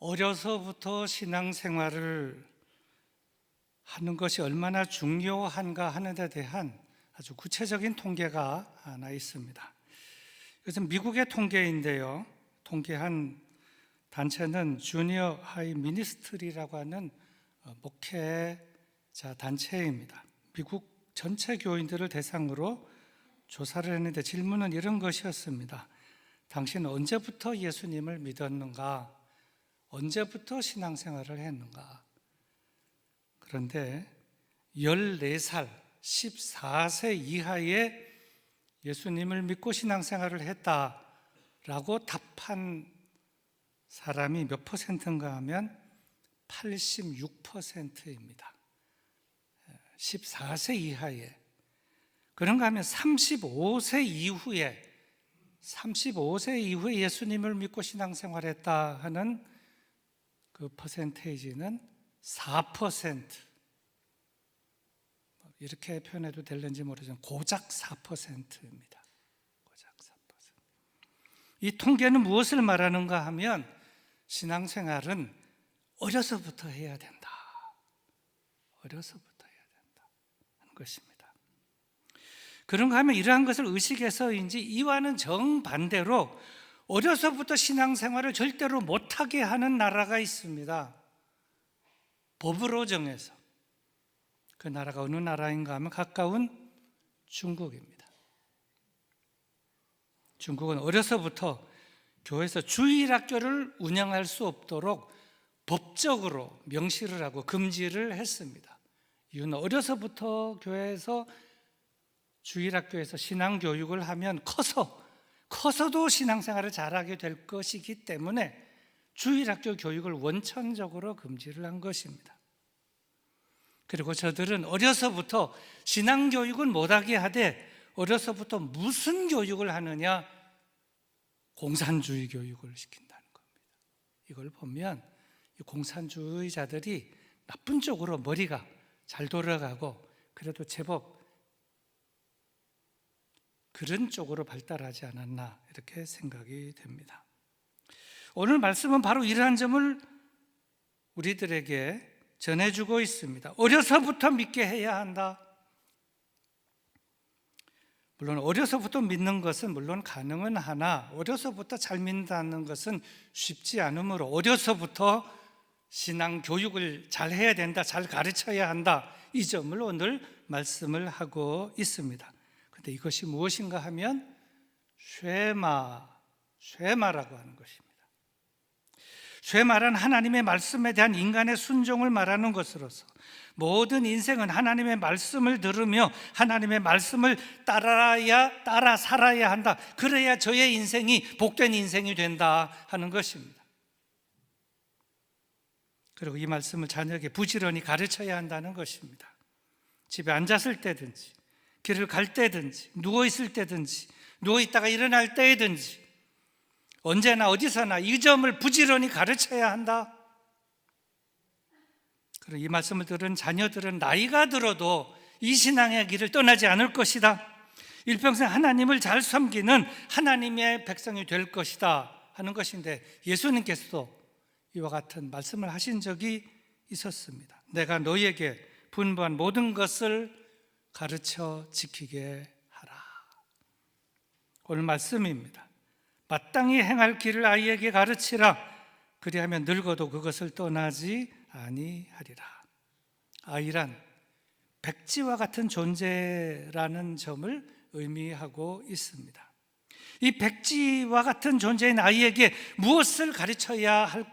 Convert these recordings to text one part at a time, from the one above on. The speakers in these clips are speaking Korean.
어려서부터 신앙생활을 하는 것이 얼마나 중요한가 하는 데 대한 아주 구체적인 통계가 하나 있습니다. 이것은 미국의 통계인데요. 통계한 단체는 주니어 하이 미니스트리라고 하는 목회자 단체입니다. 미국 전체 교인들을 대상으로 조사를 했는데 질문은 이런 것이었습니다. 당신은 언제부터 예수님을 믿었는가? 언제부터 신앙생활을 했는가? 그런데 14살, 14세 이하의 예수님을 믿고 신앙생활을 했다라고 답한 사람이 몇 퍼센트인가 하면 86%입니다. 14세 이하에. 그런가 하면 35세 이후에 예수님을 믿고 신앙생활했다 하는 그 퍼센테이지는 4%. 이렇게 표현해도 될는지 모르지만 고작 4%입니다. 고작 4%. 이 통계는 무엇을 말하는가 하면 신앙생활은 어려서부터 해야 된다. 어려서부터 해야 된다 하는 것입니다. 그런가 하면 이러한 것을 의식해서인지 이와는 정반대로 어려서부터 신앙생활을 절대로 못하게 하는 나라가 있습니다. 법으로 정해서. 그 나라가 어느 나라인가 하면 가까운 중국입니다. 중국은 어려서부터 교회에서 주일학교를 운영할 수 없도록 법적으로 명시를 하고 금지를 했습니다. 이유는 어려서부터 교회에서 주일학교에서 신앙교육을 하면 커서도 신앙생활을 잘하게 될 것이기 때문에 주일학교 교육을 원천적으로 금지를 한 것입니다. 그리고 저들은 어려서부터 신앙교육은 못하게 하되 어려서부터 무슨 교육을 하느냐? 공산주의 교육을 시킨다는 겁니다. 이걸 보면 공산주의자들이 나쁜 쪽으로 머리가 잘 돌아가고 그래도 제법 그런 쪽으로 발달하지 않았나 이렇게 생각이 됩니다. 오늘 말씀은 바로 이러한 점을 우리들에게 전해주고 있습니다. 어려서부터 믿게 해야 한다. 물론 어려서부터 믿는 것은 물론 가능은 하나 어려서부터 잘 믿는다는 것은 쉽지 않으므로 어려서부터 신앙 교육을 잘 해야 된다, 잘 가르쳐야 한다, 이 점을 오늘 말씀을 하고 있습니다. 그런데 이것이 무엇인가 하면 쉐마라고 하는 것입니다. 쉐마란 하나님의 말씀에 대한 인간의 순종을 말하는 것으로서 모든 인생은 하나님의 말씀을 들으며 하나님의 말씀을 따라 살아야 한다. 그래야 저의 인생이 복된 인생이 된다 하는 것입니다. 그리고 이 말씀을 자녀에게 부지런히 가르쳐야 한다는 것입니다. 집에 앉았을 때든지 길을 갈 때든지 누워있을 때든지 누워있다가 일어날 때든지 언제나 어디서나 이 점을 부지런히 가르쳐야 한다. 그리고 이 말씀을 들은 자녀들은 나이가 들어도 이 신앙의 길을 떠나지 않을 것이다. 일평생 하나님을 잘 섬기는 하나님의 백성이 될 것이다 하는 것인데 예수님께서도 이와 같은 말씀을 하신 적이 있었습니다. 내가 너희에게 분부한 모든 것을 가르쳐 지키게 하라. 오늘 말씀입니다. 마땅히 행할 길을 아이에게 가르치라. 그리하면 늙어도 그것을 떠나지 아니하리라. 아이란 백지와 같은 존재라는 점을 의미하고 있습니다. 이 백지와 같은 존재인 아이에게 무엇을 가르쳐야 할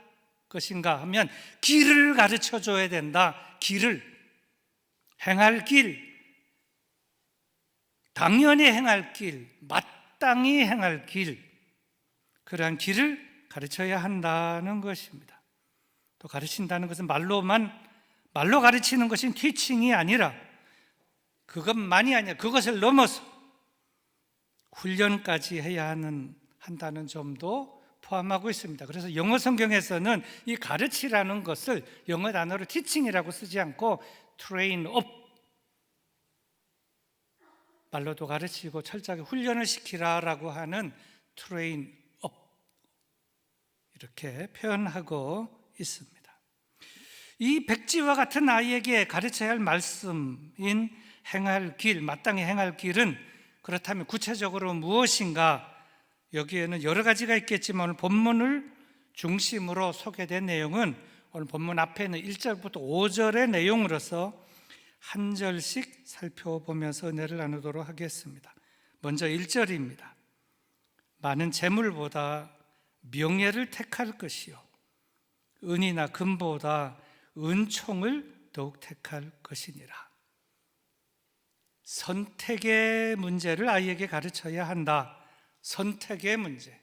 것인가 하면 길을 가르쳐 줘야 된다. 길을, 행할 길, 당연히 행할 길, 마땅히 행할 길, 그러한 길을 가르쳐야 한다는 것입니다. 또 가르친다는 것은 말로 가르치는 것이 티칭이 아니라 그것만이 아니라 그것을 넘어서 훈련까지 해야 한다는 점도 포함하고 있습니다. 그래서 영어 성경에서는 이 가르치라는 것을 영어 단어로 티칭이라고 쓰지 않고 train up, 말로도 가르치고 철저하게 훈련을 시키라라고 하는 train up 이렇게 표현하고 있습니다. 이 백지와 같은 아이에게 가르쳐야 할 말씀인 행할 길, 마땅히 행할 길은 그렇다면 구체적으로 무엇인가? 여기에는 여러 가지가 있겠지만 오늘 본문을 중심으로 소개된 내용은 오늘 본문 앞에 있는 1절부터 5절의 내용으로서 한 절씩 살펴보면서 은혜를 나누도록 하겠습니다. 먼저 1절입니다. 많은 재물보다 명예를 택할 것이요 은이나 금보다 은총을 더욱 택할 것이니라. 선택의 문제를 아이에게 가르쳐야 한다. 선택의 문제.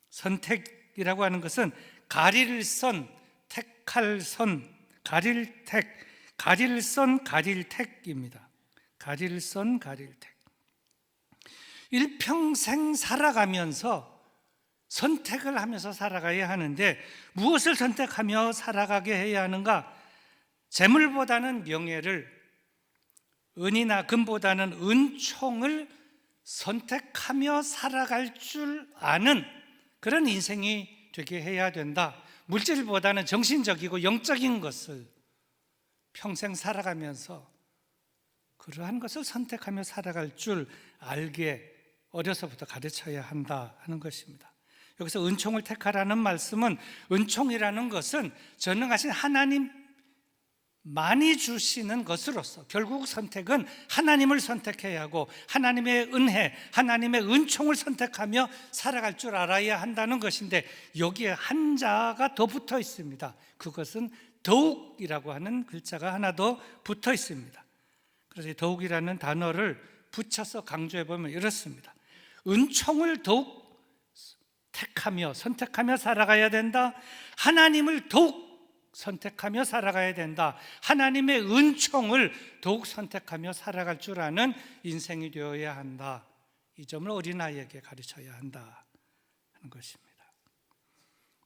선택이라고 하는 것은 가릴 선, 택할 선, 가릴 택, 가릴 선, 가릴 택입니다. 가릴 선, 가릴 택. 일평생 살아가면서 선택을 하면서 살아가야 하는데 무엇을 선택하며 살아가게 해야 하는가? 재물보다는 명예를, 은이나 금보다는 은총을 선택하며 살아갈 줄 아는 그런 인생이 되게 해야 된다. 물질보다는 정신적이고 영적인 것을 평생 살아가면서 그러한 것을 선택하며 살아갈 줄 알게 어려서부터 가르쳐야 한다 하는 것입니다. 여기서 은총을 택하라는 말씀은 은총이라는 것은 전능하신 하나님 많이 주시는 것으로서 결국 선택은 하나님을 선택해야 하고 하나님의 은혜, 하나님의 은총을 선택하며 살아갈 줄 알아야 한다는 것인데 여기에 한자가 더 붙어 있습니다. 그것은 더욱이라고 하는 글자가 하나 더 붙어 있습니다. 그래서 더욱이라는 단어를 붙여서 강조해 보면 이렇습니다. 은총을 더욱 택하며 선택하며 살아가야 된다. 하나님을 더욱 선택하며 살아가야 된다. 하나님의 은총을 더욱 선택하며 살아갈 줄 아는 인생이 되어야 한다. 이 점을 어린아이에게 가르쳐야 한다 하는 것입니다.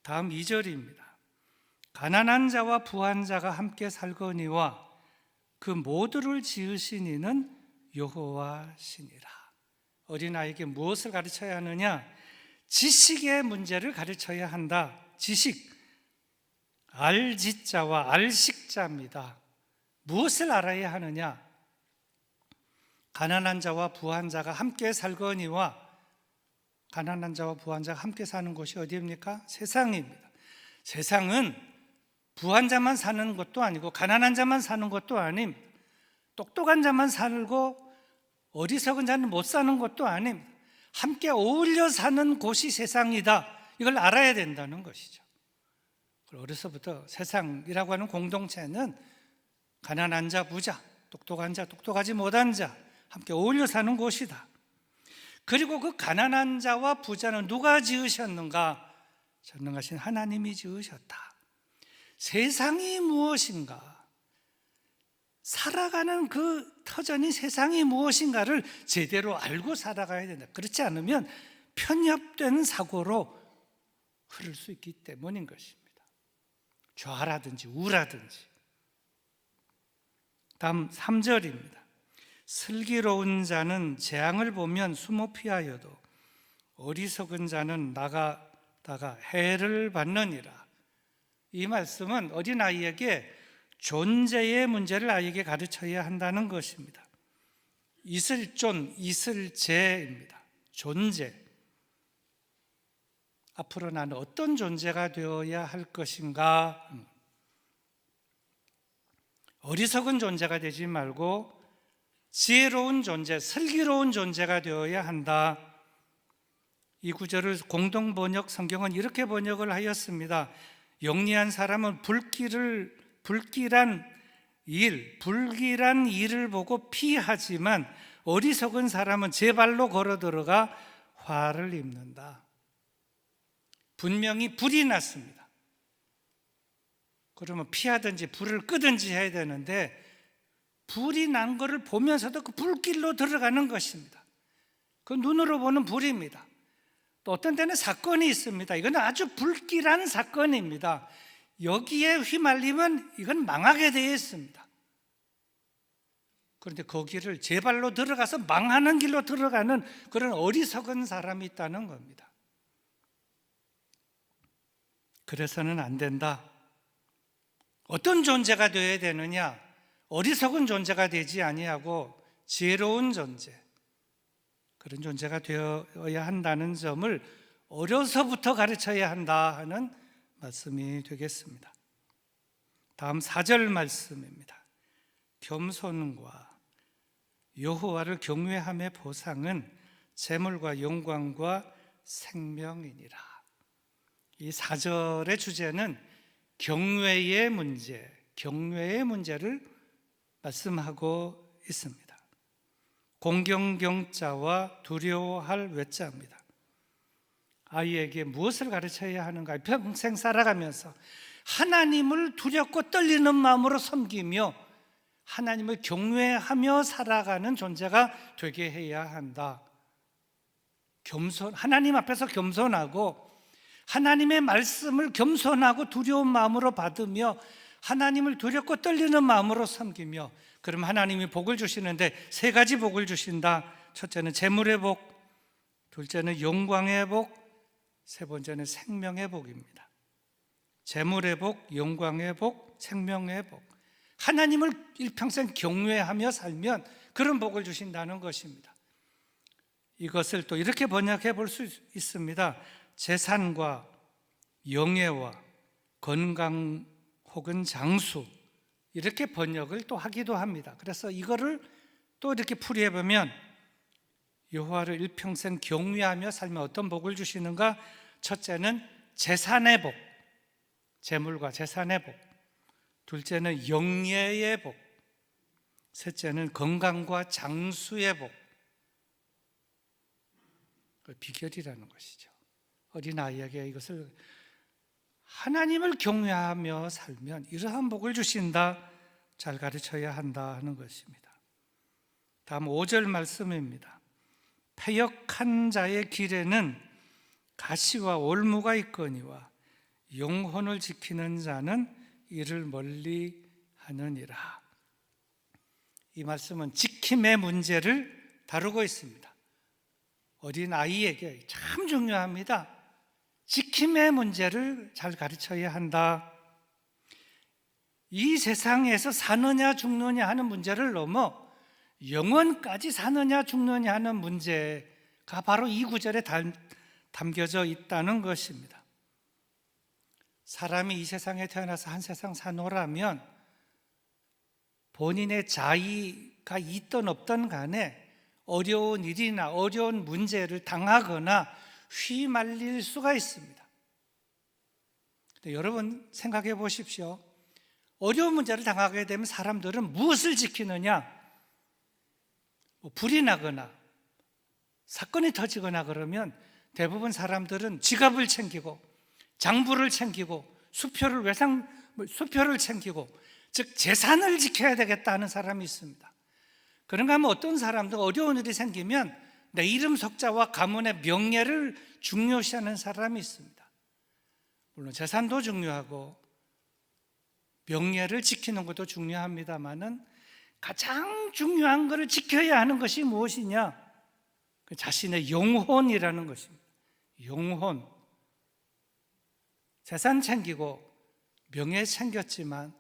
다음 2절입니다. 가난한 자와 부한 자가 함께 살거니와 그 모두를 지으신 이는 여호와시니라. 어린아이에게 무엇을 가르쳐야 하느냐? 지식의 문제를 가르쳐야 한다. 지식, 알지자와 알식자입니다. 무엇을 알아야 하느냐? 가난한 자와 부한 자가 함께 살거니와, 가난한 자와 부한 자가 함께 사는 곳이 어디입니까? 세상입니다. 세상은 부한 자만 사는 것도 아니고 가난한 자만 사는 것도 아닙니다. 똑똑한 자만 살고 어리석은 자는 못 사는 것도 아닙니다. 함께 어울려 사는 곳이 세상이다. 이걸 알아야 된다는 것이죠. 어려서부터 세상이라고 하는 공동체는 가난한 자, 부자, 똑똑한 자, 똑똑하지 못한 자 함께 어울려 사는 곳이다. 그리고 그 가난한 자와 부자는 누가 지으셨는가? 전능하신 하나님이 지으셨다. 세상이 무엇인가? 살아가는 그 터전이 세상이 무엇인가를 제대로 알고 살아가야 된다. 그렇지 않으면 편협된 사고로 흐를 수 있기 때문인 것입니다. 좌라든지 우라든지. 다음 3절입니다. 슬기로운 자는 재앙을 보면 숨어 피하여도 어리석은 자는 나가다가 해를 받느니라. 이 말씀은 어린아이에게 존재의 문제를 아이에게 가르쳐야 한다는 것입니다. 있을존, 있을재입니다. 존재. 앞으로 나는 어떤 존재가 되어야 할 것인가? 어리석은 존재가 되지 말고 지혜로운 존재, 슬기로운 존재가 되어야 한다. 이 구절을 공동번역 성경은 이렇게 번역을 하였습니다. 영리한 사람은 불길한 일을 보고 피하지만 어리석은 사람은 제 발로 걸어 들어가 화를 입는다. 분명히 불이 났습니다. 그러면 피하든지 불을 끄든지 해야 되는데 불이 난 것을 보면서도 그 불길로 들어가는 것입니다. 그 눈으로 보는 불입니다. 또 어떤 때는 사건이 있습니다. 이건 아주 불길한 사건입니다. 여기에 휘말리면 이건 망하게 되어 있습니다. 그런데 거기를 제 발로 들어가서 망하는 길로 들어가는 그런 어리석은 사람이 있다는 겁니다. 그래서는 안 된다. 어떤 존재가 되어야 되느냐? 어리석은 존재가 되지 아니하고 지혜로운 존재, 그런 존재가 되어야 한다는 점을 어려서부터 가르쳐야 한다 하는 말씀이 되겠습니다. 다음 4절 말씀입니다. 겸손과 여호와를 경외함의 보상은 재물과 영광과 생명이니라. 이 4절의 주제는 경외의 문제를 말씀하고 있습니다. 공경경자와 두려워할 외자입니다. 아이에게 무엇을 가르쳐야 하는가? 평생 살아가면서 하나님을 두렵고 떨리는 마음으로 섬기며 하나님을 경외하며 살아가는 존재가 되게 해야 한다. 하나님 앞에서 겸손하고 하나님의 말씀을 겸손하고 두려운 마음으로 받으며 하나님을 두렵고 떨리는 마음으로 섬기며, 그럼 하나님이 복을 주시는데 3가지 복을 주신다. 첫째는 재물의 복, 둘째는 영광의 복, 세 번째는 생명의 복입니다. 재물의 복, 영광의 복, 생명의 복. 하나님을 일평생 경외하며 살면 그런 복을 주신다는 것입니다. 이것을 또 이렇게 번역해 볼 수 있습니다. 재산과 영예와 건강 혹은 장수, 이렇게 번역을 또 하기도 합니다. 그래서 이거를 또 이렇게 풀이해 보면 여호와를 일평생 경외하며 살면 어떤 복을 주시는가? 첫째는 재산의 복, 재물과 재산의 복. 둘째는 영예의 복. 셋째는 건강과 장수의 복. 그 비결이라는 것이죠. 어린아이에게 이것을 하나님을 경외하며 살면 이러한 복을 주신다, 잘 가르쳐야 한다 하는 것입니다. 다음 5절 말씀입니다. 패역한 자의 길에는 가시와 올무가 있거니와 영혼을 지키는 자는 이를 멀리 하느니라. 이 말씀은 지킴의 문제를 다루고 있습니다. 어린아이에게 참 중요합니다. 지킴의 문제를 잘 가르쳐야 한다. 이 세상에서 사느냐 죽느냐 하는 문제를 넘어 영원까지 사느냐 죽느냐 하는 문제가 바로 이 구절에 담겨져 있다는 것입니다. 사람이 이 세상에 태어나서 한 세상 사노라면 본인의 자의가 있든 없든 간에 어려운 일이나 어려운 문제를 당하거나 휘말릴 수가 있습니다. 근데 여러분 생각해 보십시오. 어려운 문제를 당하게 되면 사람들은 무엇을 지키느냐? 불이 나거나 사건이 터지거나 그러면 대부분 사람들은 지갑을 챙기고 장부를 챙기고 수표를 챙기고, 즉 재산을 지켜야 되겠다 하는 사람이 있습니다. 그런가 하면 어떤 사람도 어려운 일이 생기면 내 이름 석자와 가문의 명예를 중요시하는 사람이 있습니다. 물론 재산도 중요하고 명예를 지키는 것도 중요합니다만은 가장 중요한 것을 지켜야 하는 것이 무엇이냐? 그 자신의 영혼이라는 것입니다. 영혼. 재산 챙기고 명예 챙겼지만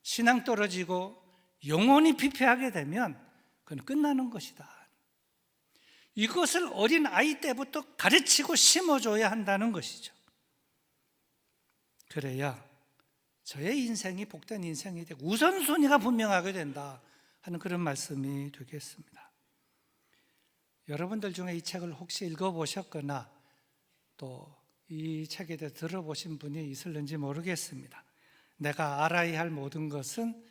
신앙 떨어지고 영혼이 피폐하게 되면 그건 끝나는 것이다. 이것을 어린 아이 때부터 가르치고 심어줘야 한다는 것이죠. 그래야 저의 인생이 복된 인생이 되고 우선순위가 분명하게 된다 하는 그런 말씀이 되겠습니다. 여러분들 중에 이 책을 혹시 읽어보셨거나 또 이 책에 대해 들어보신 분이 있을는지 모르겠습니다. 내가 알아야 할 모든 것은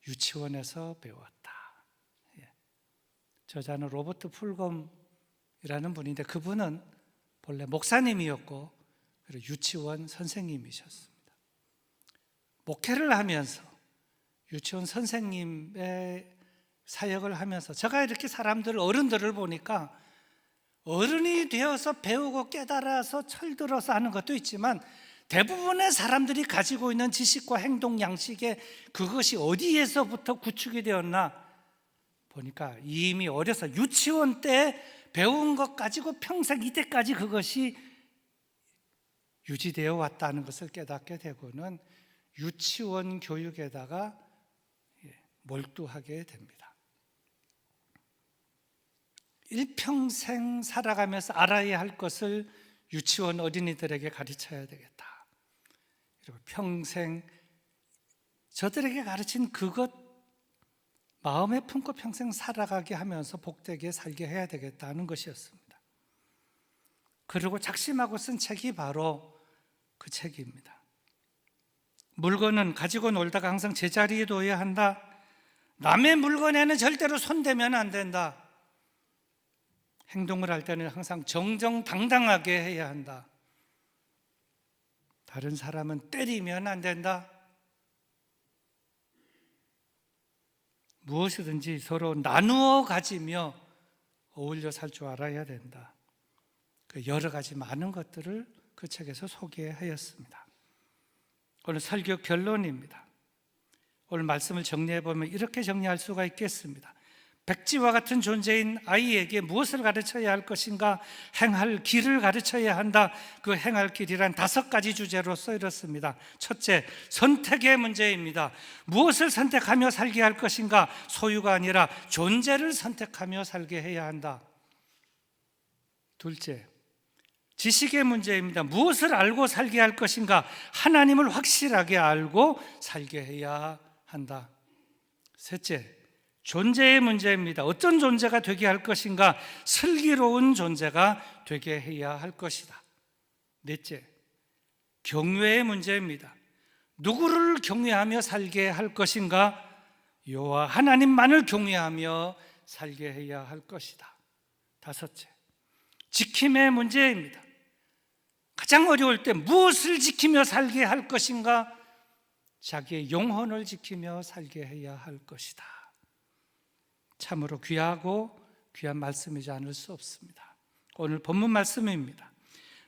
유치원에서 배웠다. 저자는 로버트 풀검이라는 분인데 그분은 본래 목사님이었고 그리고 유치원 선생님이셨습니다. 목회를 하면서 유치원 선생님의 사역을 하면서 제가 이렇게 어른들을 보니까 어른이 되어서 배우고 깨달아서 철들어서 하는 것도 있지만 대부분의 사람들이 가지고 있는 지식과 행동 양식에 그것이 어디에서부터 구축이 되었나 보니까 이미 어려서 유치원 때 배운 것 가지고 평생 이때까지 그것이 유지되어 왔다는 것을 깨닫게 되고는 유치원 교육에다가 몰두하게 됩니다. 일평생 살아가면서 알아야 할 것을 유치원 어린이들에게 가르쳐야 되겠다. 그리고 평생 저들에게 가르친 그것 마음에 품고 평생 살아가게 하면서 복되게 살게 해야 되겠다는 것이었습니다. 그리고 작심하고 쓴 책이 바로 그 책입니다. 물건은 가지고 놀다가 항상 제자리에 둬야 한다. 남의 물건에는 절대로 손대면 안 된다. 행동을 할 때는 항상 정정당당하게 해야 한다. 다른 사람은 때리면 안 된다. 무엇이든지 서로 나누어 가지며 어울려 살 줄 알아야 된다. 그 여러 가지 많은 것들을 그 책에서 소개하였습니다. 오늘 설교 결론입니다. 오늘 말씀을 정리해 보면 이렇게 정리할 수가 있겠습니다. 백지와 같은 존재인 아이에게 무엇을 가르쳐야 할 것인가? 행할 길을 가르쳐야 한다. 그 행할 길이란 5가지 주제로서 이렇습니다. 첫째, 선택의 문제입니다. 무엇을 선택하며 살게 할 것인가? 소유가 아니라 존재를 선택하며 살게 해야 한다. 둘째, 지식의 문제입니다. 무엇을 알고 살게 할 것인가? 하나님을 확실하게 알고 살게 해야 한다. 셋째, 존재의 문제입니다. 어떤 존재가 되게 할 것인가? 슬기로운 존재가 되게 해야 할 것이다. 넷째, 경외의 문제입니다. 누구를 경외하며 살게 할 것인가? 여호와 하나님만을 경외하며 살게 해야 할 것이다. 다섯째, 지킴의 문제입니다. 가장 어려울 때 무엇을 지키며 살게 할 것인가? 자기의 영혼을 지키며 살게 해야 할 것이다. 참으로 귀하고 귀한 말씀이지 않을 수 없습니다. 오늘 본문 말씀입니다.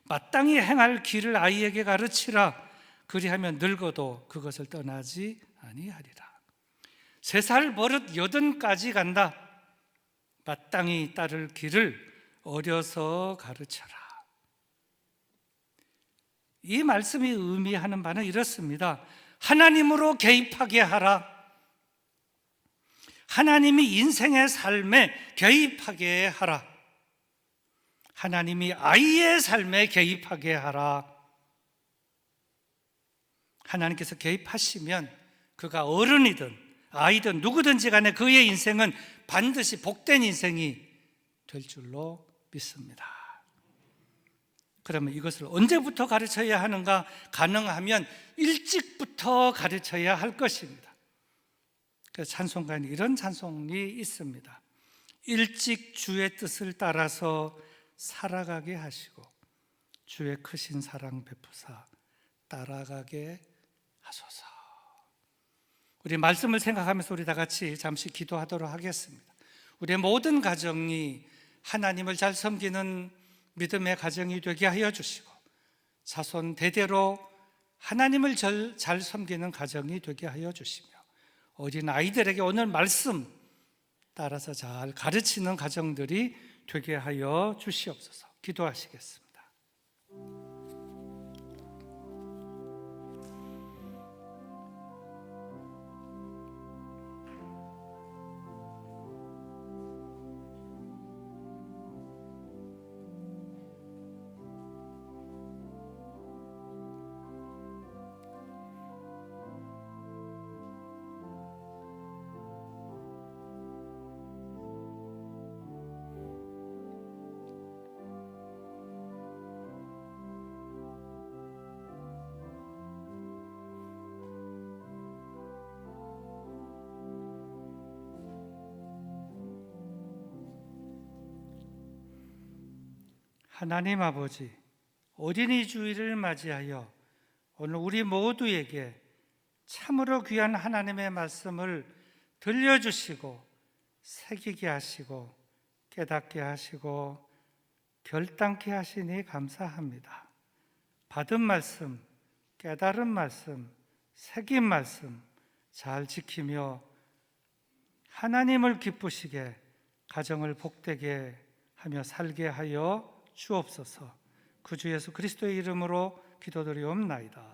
마땅히 행할 길을 아이에게 가르치라. 그리하면 늙어도 그것을 떠나지 아니하리라. 3살 버릇 80까지 간다. 마땅히 따를 길을 어려서 가르쳐라. 이 말씀이 의미하는 바는 이렇습니다. 하나님으로 개입하게 하라. 하나님이 인생의 삶에 개입하게 하라. 하나님이 아이의 삶에 개입하게 하라. 하나님께서 개입하시면 그가 어른이든 아이든 누구든지 간에 그의 인생은 반드시 복된 인생이 될 줄로 믿습니다. 그러면 이것을 언제부터 가르쳐야 하는가? 가능하면 일찍부터 가르쳐야 할 것입니다. 그래서 찬송가에는 이런 찬송이 있습니다. 일찍 주의 뜻을 따라서 살아가게 하시고 주의 크신 사랑 베푸사 따라가게 하소서. 우리 말씀을 생각하면서 우리 다 같이 잠시 기도하도록 하겠습니다. 우리의 모든 가정이 하나님을 잘 섬기는 믿음의 가정이 되게 하여 주시고 자손 대대로 하나님을 잘 섬기는 가정이 되게 하여 주시며 어린 아이들에게 오늘 말씀 따라서 잘 가르치는 가정들이 되게 하여 주시옵소서. 기도하시겠습니다. 하나님 아버지, 어린이 주일을 맞이하여 오늘 우리 모두에게 참으로 귀한 하나님의 말씀을 들려주시고 새기게 하시고 깨닫게 하시고 결단케 하시니 감사합니다. 받은 말씀, 깨달은 말씀, 새긴 말씀 잘 지키며 하나님을 기쁘시게 가정을 복되게 하며 살게 하여 주옵소서. 그 주 예수 그리스도의 이름으로 기도드리옵나이다.